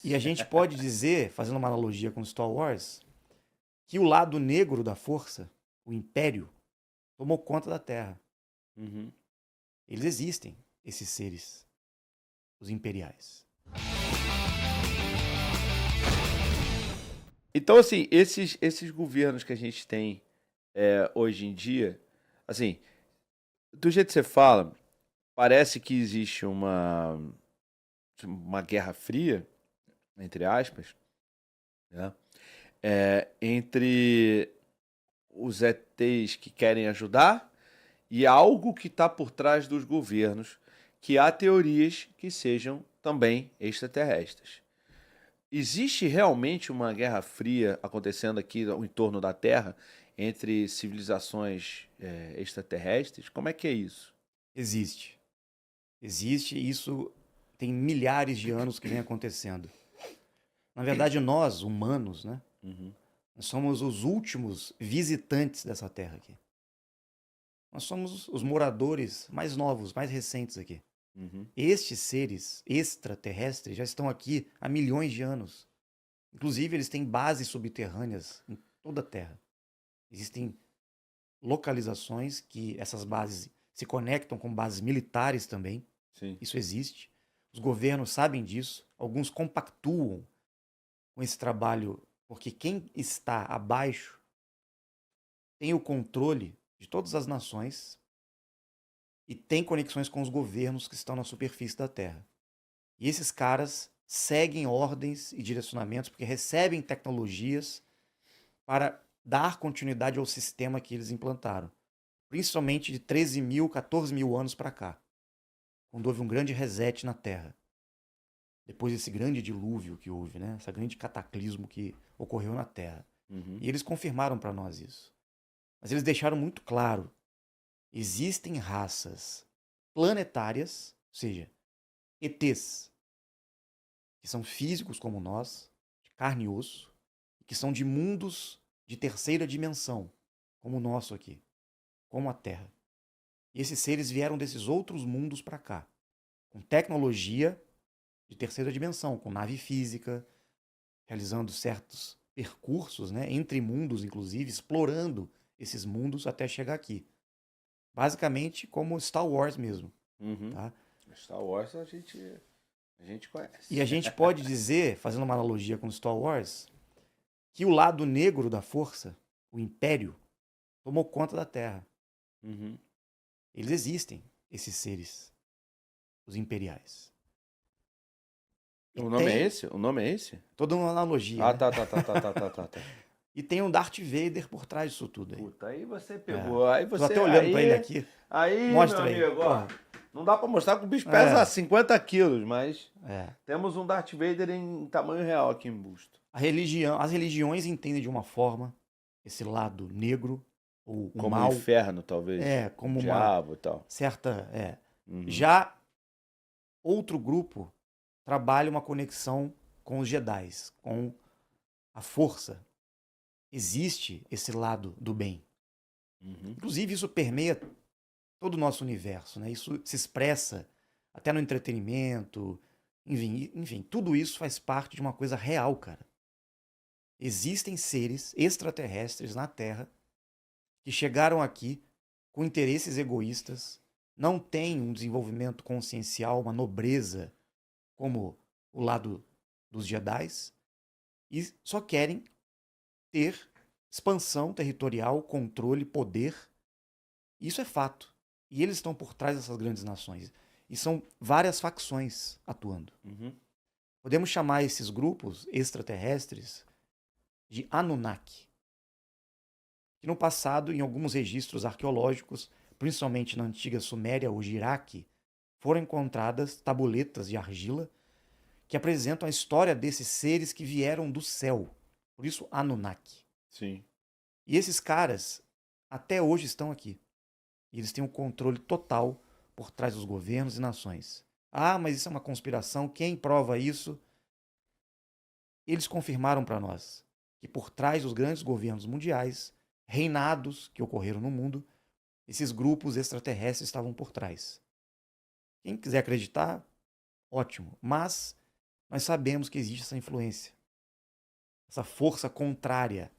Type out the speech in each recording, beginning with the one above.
E a gente pode dizer, fazendo uma analogia com Star Wars, que o lado negro da força, o Império, tomou conta da Terra. Uhum. Eles existem, esses seres, os imperiais. Então, assim, esses governos que a gente tem hoje em dia, assim, do jeito que você fala, parece que existe uma guerra fria, entre aspas, né? Entre os ETs que querem ajudar e algo que está por trás dos governos, que há teorias que sejam também extraterrestres. Existe realmente uma guerra fria acontecendo aqui em torno da Terra entre civilizações extraterrestres? Como é que é isso? Existe. Existe e isso tem milhares de anos que vem acontecendo. Na verdade, nós, humanos, né? Uhum, Nós somos os últimos visitantes dessa terra aqui. Nós somos os moradores mais novos, mais recentes aqui. uhum, Estes seres extraterrestres já estão aqui há milhões de anos. Inclusive, eles têm bases subterrâneas em toda a Terra. Existem localizações que essas bases se conectam com bases militares também. sim. Isso existe. Os governos sabem disso. Alguns compactuam com esse trabalho, porque quem está abaixo tem o controle de todas as nações e tem conexões com os governos que estão na superfície da Terra. E esses caras seguem ordens e direcionamentos porque recebem tecnologias para dar continuidade ao sistema que eles implantaram. Principalmente de 13 mil, 14 mil anos para cá, quando houve um grande reset na Terra. Depois desse grande dilúvio que houve, né? Esse grande cataclismo que ocorreu na Terra. Uhum, E eles confirmaram para nós isso. Mas eles deixaram muito claro: existem raças planetárias, ou seja, ETs, que são físicos como nós, de carne e osso, que são de mundos de terceira dimensão, como o nosso aqui, como a Terra. E esses seres vieram desses outros mundos para cá, com tecnologia de terceira dimensão, com nave física, realizando certos percursos, né, entre mundos, inclusive, explorando esses mundos até chegar aqui. Basicamente como Star Wars mesmo, uhum. tá? Star Wars a gente E a conhece. gente pode dizer, fazendo uma analogia com Star Wars, que o lado negro da força, o Império, tomou conta da Terra. Uhum. Eles existem, esses seres, os imperiais. E O nome é tem esse? O nome é esse? toda uma analogia, Ah, né? tá, tá, tá, tá, tá, tá, tá, tá. E tem um Darth Vader por trás disso tudo aí. Puta, aí você É. pegou. Aí Tô até você. olhando pra ele Aí. aqui. Aí, meu Mostra aí. amigo, ó. Porra. Não dá pra mostrar que o bicho pesa É. 50 quilos, mas É. temos um Darth Vader em tamanho real aqui em busto. As religiões entendem de uma forma esse lado negro, ou o Como o mal, inferno, talvez. O como uma diabo e tal. certa. Uhum. Já outro grupo trabalha uma conexão com os Jedi, com a força. Existe esse lado do bem. Uhum. Inclusive, isso permeia todo o nosso universo, né? Isso se expressa até no entretenimento, enfim, tudo isso faz parte de uma coisa real, cara. Existem seres extraterrestres na Terra que chegaram aqui com interesses egoístas, não têm um desenvolvimento consciencial, uma nobreza como o lado dos Jedis, e só querem ter expansão territorial, controle, poder. Isso é fato. E eles estão por trás dessas grandes nações. E são várias facções atuando. Uhum. Podemos chamar esses grupos extraterrestres de Anunnaki, que no passado, em alguns registros arqueológicos, principalmente na antiga Suméria ou Iraque, foram encontradas tabuletas de argila que apresentam a história desses seres que vieram do céu. Por isso, Anunnaki. Sim. E esses caras até hoje estão aqui. E eles têm um controle total por trás dos governos e nações. Ah, mas isso é uma conspiração. Quem prova isso? Eles confirmaram para nós que por trás dos grandes governos mundiais, reinados que ocorreram no mundo, esses grupos extraterrestres estavam por trás. Quem quiser acreditar, ótimo. Mas nós sabemos que existe essa influência, essa força contrária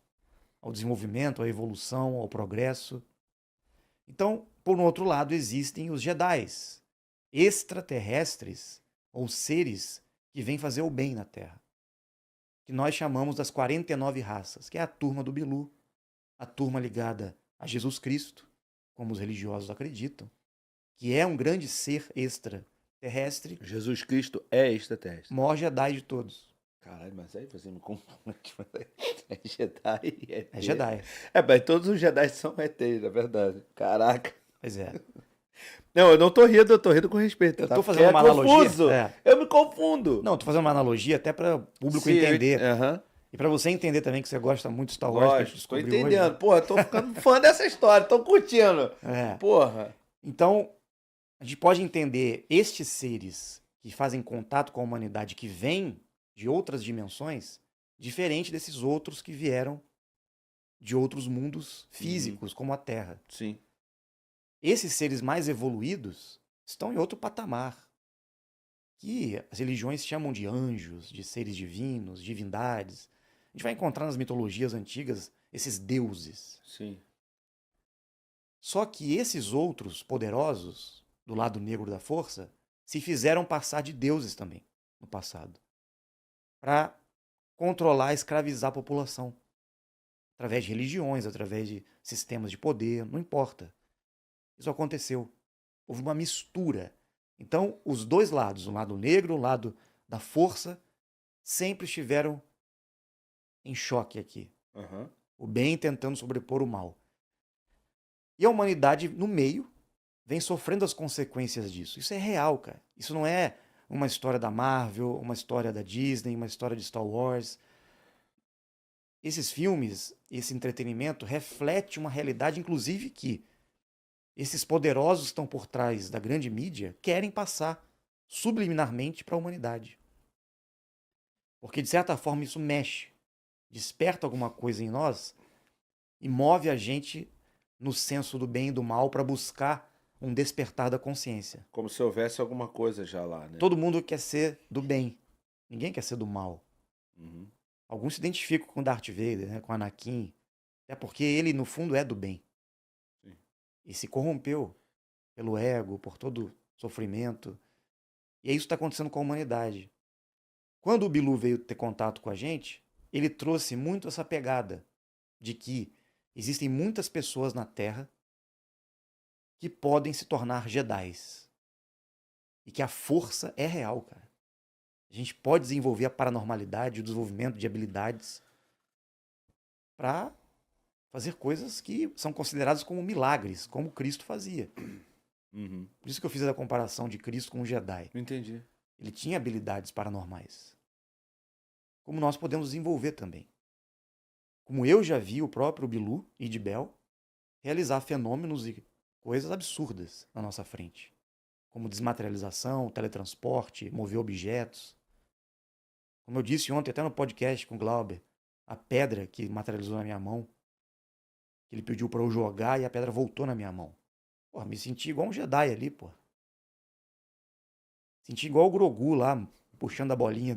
ao desenvolvimento, à evolução, ao progresso. Então, por um outro lado, existem os Jedis, extraterrestres ou seres que vêm fazer o bem na Terra, que nós chamamos das 49 raças, que é a turma do Bilu, a turma ligada a Jesus Cristo, como os religiosos acreditam, que é um grande ser extraterrestre. Jesus Cristo é extraterrestre. Maior Jedi de todos. Caralho, mas aí você me confunde. É Jedi e ET. É Jedi. Mas todos os Jedi são ETs, é verdade. Caraca. Pois é. Não, eu não tô rindo, eu tô rindo com respeito. Eu tá? tô fazendo uma analogia. Confuso. Eu me confundo. Não, tô fazendo uma analogia até para o público Sim, entender. Aham. E para você entender também que você gosta muito de Star Wars, que a gente Tô descobriu entendendo. hoje, né? Porra, tô ficando fã dessa história, tô curtindo. É. Porra. Então, a gente pode entender estes seres que fazem contato com a humanidade, que vêm de outras dimensões, diferente desses outros que vieram de outros mundos físicos, como a Terra. Sim. Esses seres mais evoluídos estão em outro patamar, que as religiões chamam de anjos, de seres divinos, divindades. A gente vai encontrar nas mitologias antigas esses deuses. Sim. Só que esses outros poderosos, do lado negro da força, se fizeram passar de deuses também, no passado, para controlar, escravizar a população, através de religiões, através de sistemas de poder, não importa. Isso aconteceu. Houve uma mistura. Então, os dois lados, o lado negro, o lado da força, sempre estiveram em choque aqui. Uhum. O bem tentando sobrepor o mal. E a humanidade, no meio, vem sofrendo as consequências disso. Isso é real, cara. Isso não é uma história da Marvel, uma história da Disney, uma história de Star Wars. Esses filmes, esse entretenimento, reflete uma realidade, inclusive, que esses poderosos que estão por trás da grande mídia querem passar subliminarmente para a humanidade. Porque, de certa forma, isso mexe, desperta alguma coisa em nós e move a gente no senso do bem e do mal para buscar um despertar da consciência. Como se houvesse alguma coisa já lá, né? Todo mundo quer ser do bem, ninguém quer ser do mal. Uhum. Alguns se identificam com Darth Vader, né, com Anakin, até porque ele, no fundo, é do bem. Sim. E se corrompeu pelo ego, por todo sofrimento. E é isso que está acontecendo com a humanidade. Quando o Bilu veio ter contato com a gente, ele trouxe muito essa pegada de que existem muitas pessoas na Terra que podem se tornar Jedis. E que a força é real, cara. A gente pode desenvolver a paranormalidade, o desenvolvimento de habilidades para fazer coisas que são consideradas como milagres, como Cristo fazia. Uhum. Por isso que eu fiz a comparação de Cristo com um Jedi. Entendi. Ele tinha habilidades paranormais. Como nós podemos desenvolver também. Como eu já vi o próprio Bilu e de Bel realizar fenômenos e coisas absurdas na nossa frente. Como desmaterialização, teletransporte, mover objetos. Como eu disse ontem, até no podcast com o Glauber, a pedra que materializou na minha mão, que ele pediu para eu jogar e a pedra voltou na minha mão. Porra, me senti igual um Jedi ali, pô. Senti igual o Grogu lá, puxando a bolinha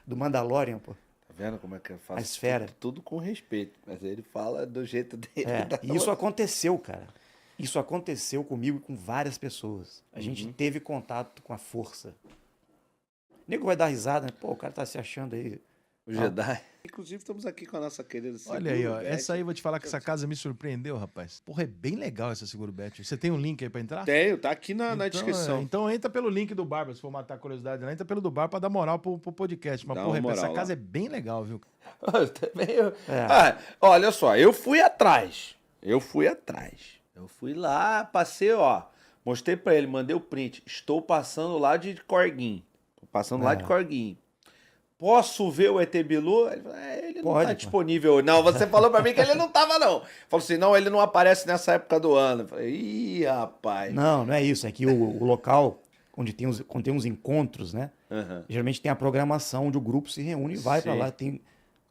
do Mandalorian, pô. Tá vendo como é que eu faço? A esfera. Tudo com respeito, mas ele fala do jeito dele. E isso aconteceu, cara. Isso aconteceu comigo e com várias pessoas. A gente teve contato com a força. O nego vai dar risada, né? Pô, o cara tá se achando aí. O Jedi. Inclusive, estamos aqui com a nossa querida Olha aí, ó. Essa aí, vou te falar que essa casa me surpreendeu, rapaz. Porra, é bem legal essa Seguro Bet. Você tem um link aí pra entrar? Tenho, tá aqui na descrição. Então entra pelo link do Barba, se for matar a curiosidade. Entra pelo do Barba pra dar moral pro podcast. Mas, Dá porra, uma moral essa lá. casa é bem legal, viu? Eu também. Olha só, eu fui atrás. Eu fui lá, passei, ó. Mostrei pra ele, mandei o print. Estou passando lá de Corguinho. Tô passando lá de Corguinho. Posso ver o ET Bilu? Ele falou, ele não Pode, tá pô. disponível. Não, você falou pra mim que ele não tava, não. Falou assim, não, ele não aparece nessa época do ano. Eu falei, ih, rapaz. Não, não é isso. É que o local onde tem os encontros, né? Uhum. Geralmente tem a programação onde o grupo se reúne e vai pra Sim. lá. Tem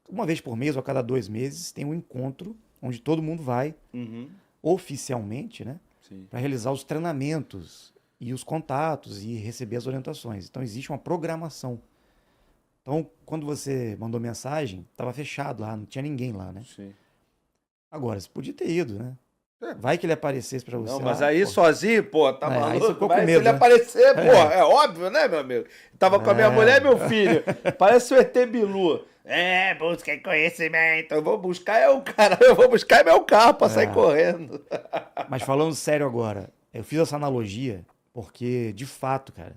uma vez por mês ou a cada 2 meses tem um encontro onde todo mundo vai oficialmente, né? Sim. Para realizar os treinamentos e os contatos e receber as orientações. Então existe uma programação. Então, quando você mandou mensagem, tava fechado lá, não tinha ninguém lá, né? Sim. Agora, você podia ter ido, né? É. Vai que ele aparecesse pra Não, você mas lá, aí pô. sozinho, pô, tá Aí você maluco? ficou com Mas se medo, ele né? aparecer, pô, É. é óbvio, né, meu amigo? Tava com a minha mulher e meu filho. Parece o ET Bilu. Busca conhecimento. Eu vou buscar eu vou buscar meu carro pra sair correndo. Mas falando sério agora, eu fiz essa analogia porque, de fato, cara,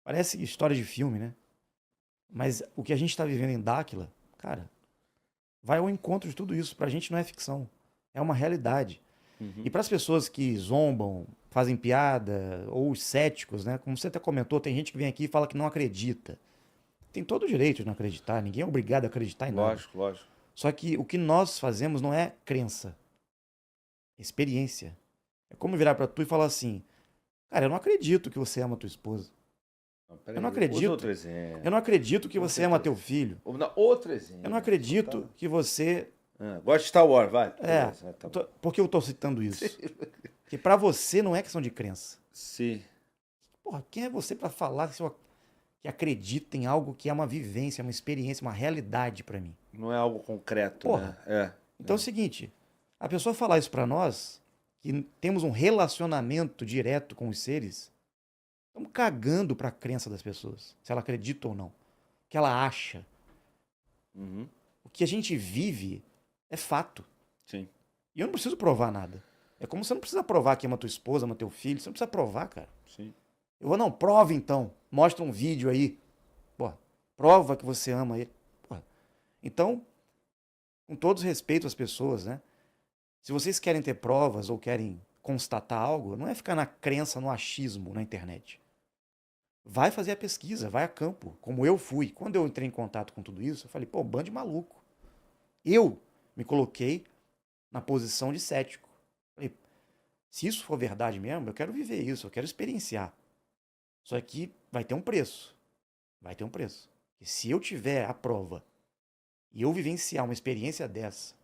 parece história de filme, né? Mas o que a gente tá vivendo em Dáquila, cara, vai ao encontro de tudo isso. Pra gente não é ficção, é uma realidade. E para as pessoas que zombam, fazem piada, ou os céticos, né? Como você até comentou, tem gente que vem aqui e fala que não acredita. Tem todo o direito de não acreditar, ninguém é obrigado a acreditar em nada. Lógico, lógico. Só que o que nós fazemos não é crença, é experiência. É como virar pra tu e falar assim: cara, eu não acredito que você ama tua esposa. Não, Eu não peraí, usa acredito. outro exemplo. Eu não acredito que você ama teu filho. Não, outro exemplo. Eu não acredito que você. Gosta de Star Wars, vai. É. Beleza, tá bom. Por que eu tô citando isso? Porque pra você não é questão de crença. Sim. Porra, quem é você pra falar que acredita em algo que é uma vivência, uma experiência, uma realidade pra mim? Não é algo concreto, Porra. né? Então é o seguinte, a pessoa falar isso pra nós, que temos um relacionamento direto com os seres, estamos cagando pra crença das pessoas, se ela acredita ou não, o que ela acha. Uhum. O que a gente vive é fato. Sim. E eu não preciso provar nada. É como você não precisa provar que ama tua esposa, ama teu filho, você não precisa provar, cara. Sim. Eu vou, não, prova então. Mostra um vídeo aí. Pô, prova que você ama ele. Pô. Então, com todo respeito às pessoas, né? Se vocês querem ter provas ou querem constatar algo, não é ficar na crença, no achismo na internet. Vai fazer a pesquisa, vai a campo, como eu fui. Quando eu entrei em contato com tudo isso, eu falei, pô, bando de maluco. Eu me coloquei na posição de cético. Falei, se isso for verdade mesmo, eu quero viver isso, eu quero experienciar. Só que vai ter um preço. Vai ter um preço. E se eu tiver a prova e eu vivenciar uma experiência dessa,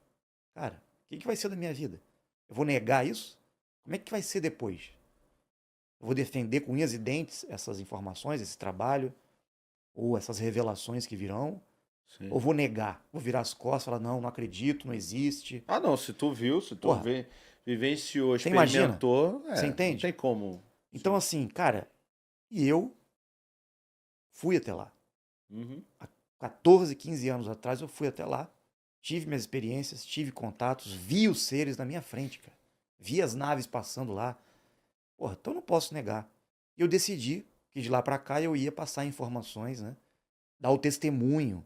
cara, o que vai ser da minha vida? Eu vou negar isso? Como é que vai ser depois? Eu vou defender com unhas e dentes essas informações, esse trabalho, ou essas revelações que virão? Sim. Ou vou negar? Vou virar as costas e falar, não, não acredito, não existe. Ah, não, se tu viu, se tu Porra. vivenciou, Você imagina? experimentou, Você entende? não tem como. Então, assim, cara, e eu fui até lá. Uhum. Há 14, 15 anos atrás eu fui até lá, tive minhas experiências, tive contatos, vi os seres na minha frente, cara. Vi as naves passando lá. Porra, então eu não posso negar. E eu decidi que de lá pra cá eu ia passar informações, né? Dar o testemunho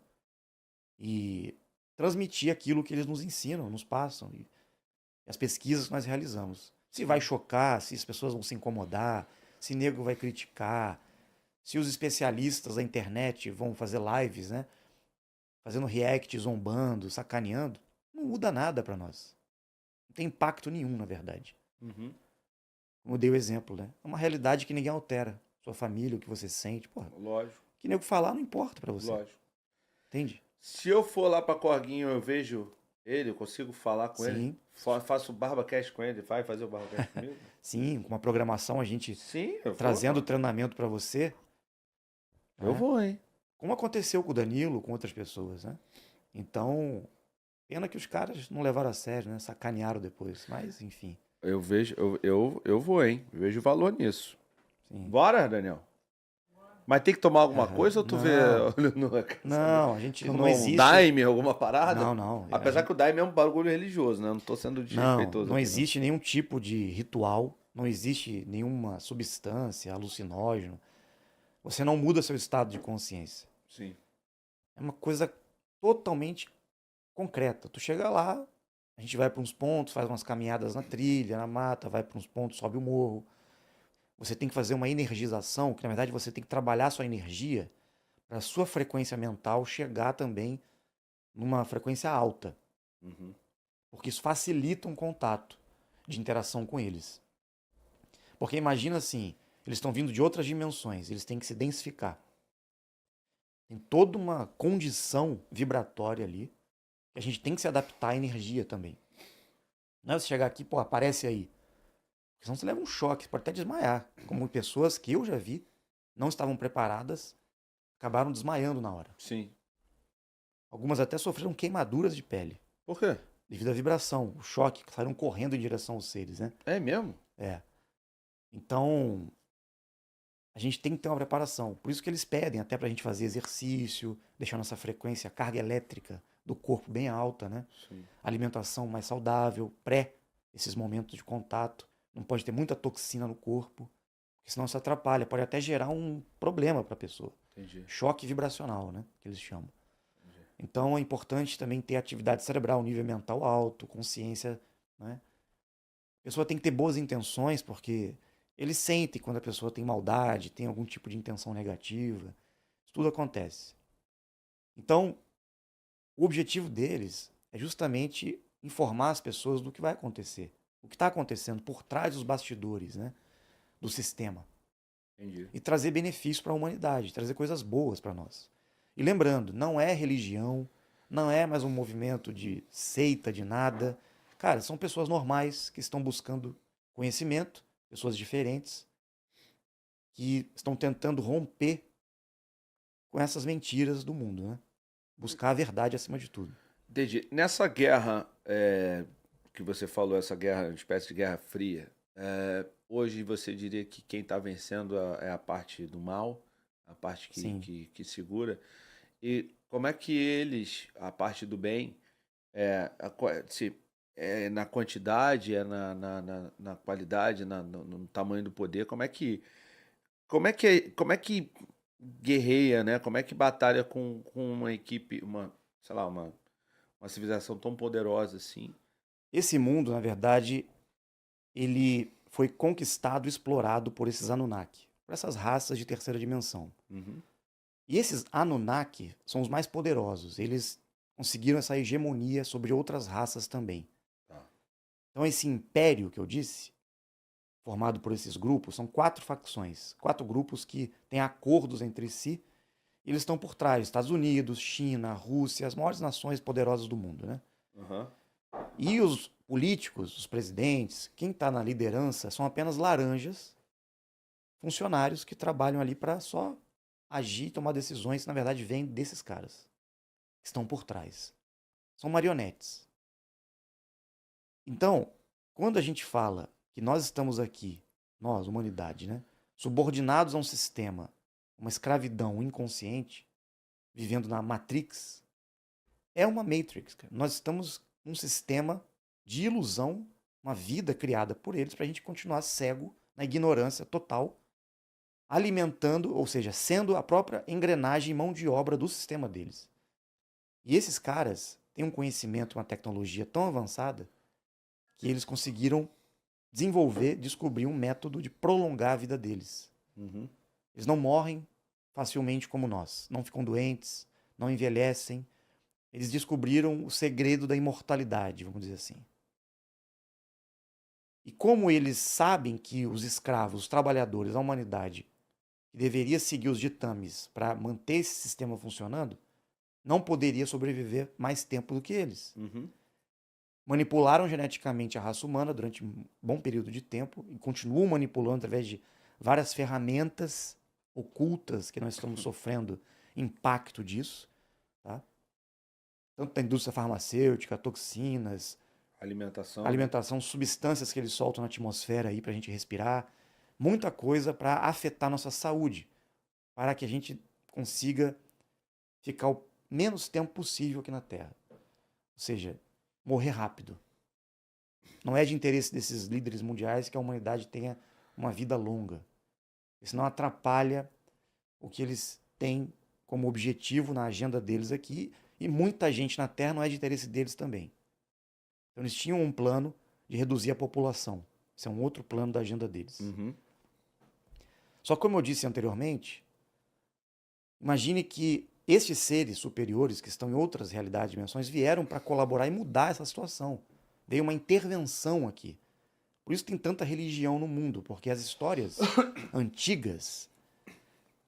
e transmitir aquilo que eles nos ensinam, nos passam. E as pesquisas que nós realizamos. Se vai chocar, se as pessoas vão se incomodar, se nego vai criticar, se os especialistas da internet vão fazer lives, né? Fazendo react, zombando, sacaneando, não muda nada pra nós. Não tem impacto nenhum, na verdade. Uhum. Como eu dei o exemplo, né? É uma realidade que ninguém altera. Sua família, o que você sente, porra. Lógico, O que nego falar não importa pra você. lógico. Entende? Se eu for lá pra Corguinho, eu vejo ele, eu consigo falar com ele. Sim. Faço o BarbaCast com ele, vai fazer o BarbaCast comigo? Sim, com uma programação a gente Sim, eu trazendo vou. treinamento pra você. Eu né? vou, hein? Como aconteceu com o Danilo, com outras pessoas, né? Então, pena que os caras não levaram a sério, né? Sacanearam depois. Mas, enfim. Eu vejo, eu vou, hein? Eu vejo valor nisso. Sim. Bora, Daniel? Mas tem que tomar alguma Aham. coisa ou tu Não. vê olhando na casa? Não, a gente Tomar não existe. um daime, alguma parada? Não, não. Apesar que o daime é um bagulho religioso, né? Eu não tô sendo Não, desrespeitoso. não aqui, existe nenhum tipo de ritual, não existe nenhuma substância alucinógeno. Você não muda seu estado de consciência. Sim. É uma coisa totalmente concreta. Tu chega lá, a gente vai para uns pontos, faz umas caminhadas na trilha, na mata, vai para uns pontos, sobe o morro. Você tem que fazer uma energização, que na verdade você tem que trabalhar sua energia para a sua frequência mental chegar também numa frequência alta. Uhum. Porque isso facilita um contato de interação com eles. Porque imagina assim, eles estão vindo de outras dimensões, eles têm que se densificar. Tem toda uma condição vibratória ali, que a gente tem que se adaptar à energia também. Não é você chegar aqui, pô, aparece aí. Porque senão você leva um choque, você pode até desmaiar. Como pessoas que eu já vi, não estavam preparadas, acabaram desmaiando na hora. Sim. Algumas até sofreram queimaduras de pele, Por quê? devido à vibração, o choque, saíram correndo em direção aos seres, né? É mesmo? É. Então, a gente tem que ter uma preparação. Por isso que eles pedem até pra gente fazer exercício, deixar nossa frequência, carga elétrica do corpo bem alta, né? Sim. Alimentação mais saudável, esses momentos de contato. Não pode ter muita toxina no corpo, porque senão isso atrapalha, pode até gerar um problema para a pessoa. Entendi. Choque vibracional, né? Que eles chamam. Então é importante também ter atividade cerebral, nível mental alto, consciência, né? A pessoa tem que ter boas intenções, porque eles sentem quando a pessoa tem maldade, tem algum tipo de intenção negativa. Isso tudo acontece. Então, o objetivo deles é justamente informar as pessoas do que vai acontecer, o que está acontecendo por trás dos bastidores, né, do sistema. Entendi. E trazer benefícios para a humanidade, trazer coisas boas para nós. E lembrando, não é religião, não é mais um movimento de seita, de nada. Cara, são pessoas normais que estão buscando conhecimento, pessoas diferentes, que estão tentando romper com essas mentiras do mundo, né? Buscar a verdade acima de tudo. Entendi. Nessa guerra que você falou, essa guerra, uma espécie de guerra fria, hoje você diria que quem está vencendo é a parte do mal, a parte Sim. que segura. E como é que eles, a parte do bem, se é na quantidade, é na qualidade, no tamanho do poder, como é que guerreia, né? Como é que batalha com uma equipe, sei lá, uma civilização tão poderosa assim? Esse mundo, na verdade, ele foi conquistado e explorado por esses Anunnaki, por essas raças de terceira dimensão. Uhum. E esses Anunnaki são os mais poderosos. Eles conseguiram essa hegemonia sobre outras raças também. Tá. Então esse império que eu disse, formado por esses grupos, são 4 facções, 4 grupos que têm acordos entre si. E eles estão por trás, Estados Unidos, China, Rússia, as maiores nações poderosas do mundo, né? Uhum. E os políticos, os presidentes, quem está na liderança são apenas laranjas, funcionários que trabalham ali para só agir e tomar decisões que na verdade vêm desses caras que estão por trás. São marionetes. Então, quando a gente fala que nós estamos aqui, nós, humanidade, né, subordinados a um sistema, uma escravidão inconsciente, vivendo na Matrix, é uma Matrix, cara. Nós estamos num sistema de ilusão, uma vida criada por eles para a gente continuar cego na ignorância total, alimentando, ou seja, sendo a própria engrenagem e mão de obra do sistema deles. E esses caras têm um conhecimento, uma tecnologia tão avançada que eles conseguiram desenvolver, descobrir um método de prolongar a vida deles. Uhum. Eles não morrem facilmente como nós, não ficam doentes, não envelhecem. Eles descobriram o segredo da imortalidade, vamos dizer assim. E como eles sabem que os escravos, os trabalhadores, a humanidade, que deveria seguir os ditames para manter esse sistema funcionando, não poderia sobreviver mais tempo do que eles. Uhum. Manipularam geneticamente a raça humana durante um bom período de tempo e continuam manipulando através de várias ferramentas ocultas que nós estamos sofrendo impacto disso, tá? Tanto da indústria farmacêutica, toxinas, alimentação, substâncias que eles soltam na atmosfera aí para a gente respirar, muita coisa para afetar nossa saúde, para que a gente consiga ficar o menos tempo possível aqui na Terra. Ou seja, morrer rápido. Não é de interesse desses líderes mundiais que a humanidade tenha uma vida longa. Isso não atrapalha o que eles têm como objetivo na agenda deles aqui, e muita gente na Terra não é de interesse deles também. Então eles tinham um plano de reduzir a população. Esse é um outro plano da agenda deles. Uhum. Só que, como eu disse anteriormente, imagine que estes seres superiores que estão em outras realidades, dimensões, vieram para colaborar e mudar essa situação. Veio uma intervenção aqui. Por isso tem tanta religião no mundo, porque as histórias antigas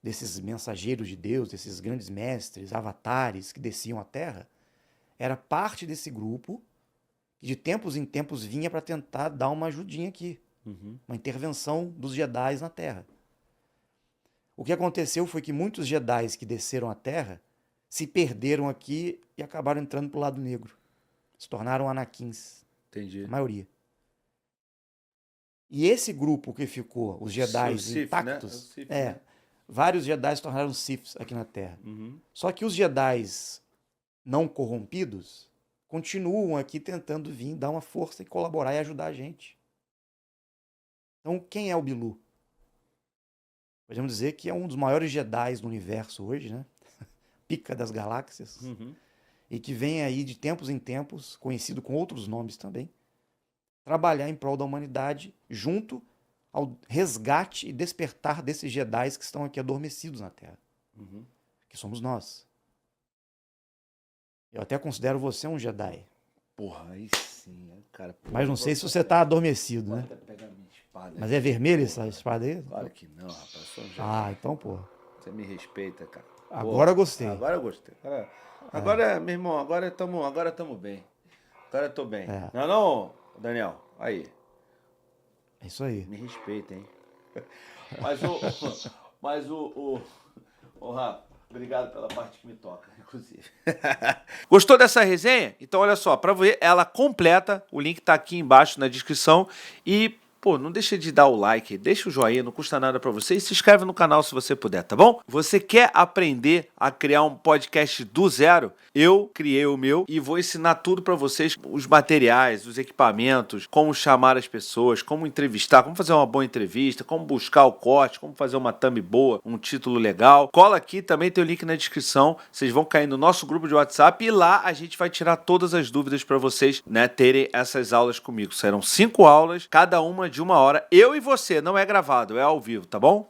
desses mensageiros de Deus, desses grandes mestres, avatares que desciam à Terra, era parte desse grupo que de tempos em tempos vinha para tentar dar uma ajudinha aqui. Uhum. Uma intervenção dos Jedi na Terra. O que aconteceu foi que muitos Jedi que desceram à Terra se perderam aqui e acabaram entrando pro lado negro. Se tornaram Anakins, Entendi. a maioria. E esse grupo que ficou, os Jedi O Sith, intactos, né? O Sith, né? vários Jedi se tornaram Siths aqui na Terra. Uhum. Só que os Jedi não corrompidos continuam aqui tentando vir, dar uma força e colaborar e ajudar a gente. Então, quem é o Bilu? Podemos dizer que é um dos maiores Jedi do universo hoje, né? Pica das galáxias. Uhum. E que vem aí de tempos em tempos, conhecido com outros nomes também, trabalhar em prol da humanidade junto ao resgate e despertar desses Jedi que estão aqui adormecidos na Terra. Uhum. Que somos nós. Eu até considero você um Jedi. Porra, aí sim, cara. Porra, Mas não sei se você está adormecido, né? Vou até pegar minha espada. Mas é vermelha essa espada aí? Claro que não, rapaz. Eu sou um Jedi. Ah, então, porra. Você me respeita, cara. Agora eu gostei. Agora eu gostei. Agora, meu irmão, agora tamo bem. Agora eu tô bem. É. Não, Daniel? Aí. É isso aí. Me respeita, hein? Mas o Rafa, obrigado pela parte que me toca, inclusive. Gostou dessa resenha? Então olha só, para ver ela completa, o link tá aqui embaixo na descrição e pô, não deixa de dar o like, deixa o joinha, não custa nada pra você e se inscreve no canal se você puder, tá bom? Você quer aprender a criar um podcast do zero? Eu criei o meu e vou ensinar tudo pra vocês, os materiais, os equipamentos, como chamar as pessoas, como entrevistar, como fazer uma boa entrevista, como buscar o corte, como fazer uma thumb boa, um título legal. Cola aqui, também tem o link na descrição, vocês vão cair no nosso grupo de WhatsApp e lá a gente vai tirar todas as dúvidas pra vocês, né, terem essas aulas comigo. Serão 5 aulas, cada uma de 1 hora. Eu e você, não é gravado, é ao vivo, tá bom?